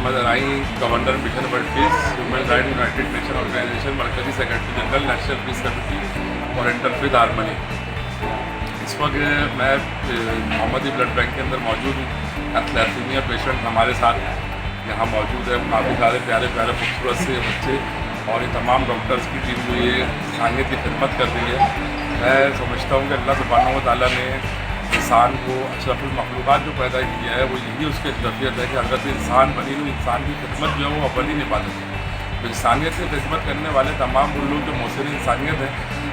मदराई governor mission world peace, human right United nation organisation, मरकजी secretary general, national peace committee और interfaith harmony. इस वक्त मैं मोहम्मदी blood bank के अंदर मौजूद हूँ। थैलेसीमिया पेशेंट हमारे साथ यहाँ मौजूद है, काफ़ी सारे प्यारे प्यारे खूबसूरत से बच्चे और ये तमाम डॉक्टर्स की टीम जो ये इंसानियत की खिदमत कर रही है। मैं समझता हूँ कि अल्लाह सुब्हानहू व तआला ने इंसान को अशरफुल मखलूक़ात जो पैदा किया है वो यही उसकी अशरफियत है कि अगर इंसान बनी तो इंसान की खिदमत जो है वो अव्वल ही निभाते हैं। तो इंसानियत की खिदमत करने वाले तमाम उन लोग जो मोहसिन इंसानियत हैं,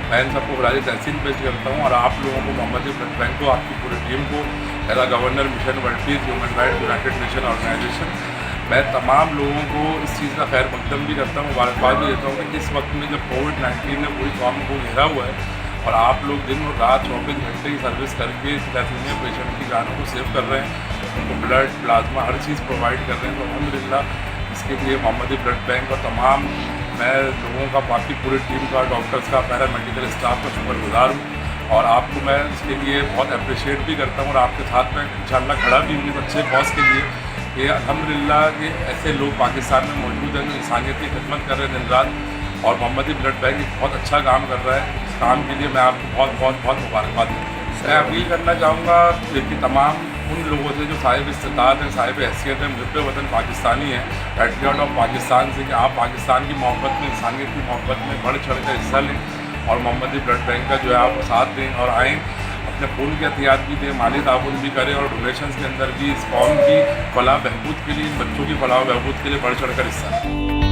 मैं इन सबको खराज तहसीन पेश करता हूँ। और आप लोगों को मोहम्मदी ब्लड बैंक को, आपकी पूरी टीम को, मेरा governor mission world peace, human right United nation Organisation, मैं तमाम लोगों को इस चीज़ का खैर मकदम भी करता हूँ, मुबारकबाद भी देता हूँ कि इस वक्त में जब कोविड-19 ने पूरी कौम को घेरा हुआ है और आप लोग दिन और रात 24 घंटे की सर्विस करके थैलेसीमिया पेशेंट की जानों को सेव कर रहे हैं, उनको ब्लड, प्लाज्मा, हर चीज़ प्रोवाइड कर रहे हैं। तो अल्हम्दुलिल्लाह इसके लिए मोहम्मदी ब्लड बैंक और तमाम मैं लोगों का, बाकी पूरी टीम का, डॉक्टर्स का, पैरा मेडिकल स्टाफ का शुक्रगुजार हूँ। और आपको मैं इसके लिए बहुत अप्रिशिएट भी करता हूँ और आपके साथ में इंशाअल्लाह खड़ा भी हूँ इस अच्छे कॉज के लिए कि अल्हम्दुलिल्लाह कि ऐसे लोग पाकिस्तान में मौजूद हैं जो इंसानियत की खिदमत कर रहे हैं दिन रात। और मोहम्मदी ब्लड बैंक एक बहुत अच्छा काम कर रहा है। इस काम के लिए मैं आपको बहुत बहुत बहुत मुबारकबाद दूँ। मैं अपील करना चाहूँगा कि तमाम उन लोगों से जो साहिब इस्तिताअत हैं, साहिब हैसियत हैं, मुहब्बे वतन पाकिस्तानी हैं, पैट्रियट ऑफ पाकिस्तान से, कि आप पाकिस्तान की मोहब्बत में, इंसानियत की मोहब्बत में बढ़ चढ़ कर हिस्सा लें और मोहम्मदी ब्लड बैंक का जो है आप साथ दें और आएँ, अपने खून की एहतियात भी दें, माली ताउन भी करें और डोनेशंस के अंदर भी इस कौम की फलाह बहबूद के लिए, बच्चों की फलाह बहबूद के लिए बढ़ चढ़ कर हिस्सा लें।